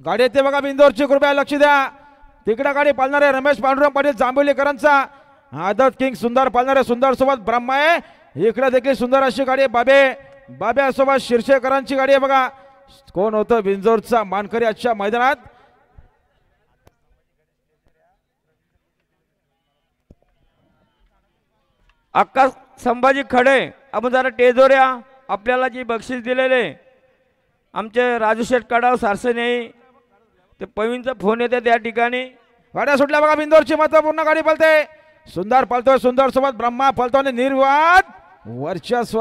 गाडी येते बघा बिंदोरची, कृपया लक्ष द्या. तिकडे गाडी पालणारे रमेश पांडुरंग पाटील जांभोलीकरांचा आदत किंग सुंदर पालणारे सुंदर सोबत ब्रह्मा आहे. इकडे देखील सुंदर अशी गाडी बाब्या सोबत शिरशेकरांची गाडी आहे बघा. कोण होतं बिंजोरचा मानकरी आजच्या मैदानात? आकाश संभाजी खडे. आपण जरा टेजोऱ्या. आपल्याला जी बक्षीस दिलेले आमचे राजू शेठ कडाव सारसने ते पवीनचा फोन येते त्या ठिकाणी. गाड्या सुटल्या बघा बिंदोरची, महत्वपूर्ण गाडी पळते. सुंदर पळतोय सुंदर सोबत ब्रह्मा पळतो आणि निर्वाद वर्चस्व.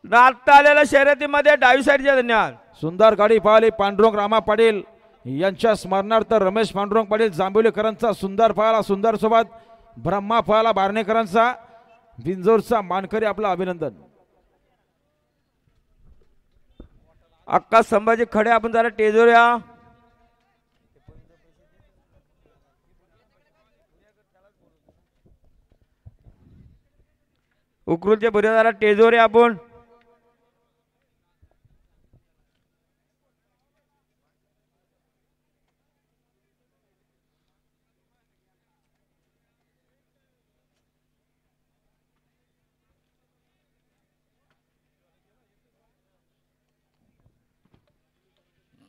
आता आलेल्या शर्यतीमध्ये डावी साईडच्या. धन्यवाद. सुंदर गाडी पळाली पांडुरंग रामा पाटील यांच्या स्मरणार्थ रमेश पांडुरंग पाटील जांभोलीकरांचा सुंदर पळाला. सुंदर सोबत ब्रह्मा पळाला बारणेकरांचा. बिंजोरचा मानकरी आपलं अभिनंदन. आकाश संभाजी खडे. आपण जरा टेजोऱ्या. उकरूलचे बरे जरा टेजोरे. आपण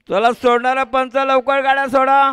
चला सोडणारा पंच लवकर गाड्या सोडा.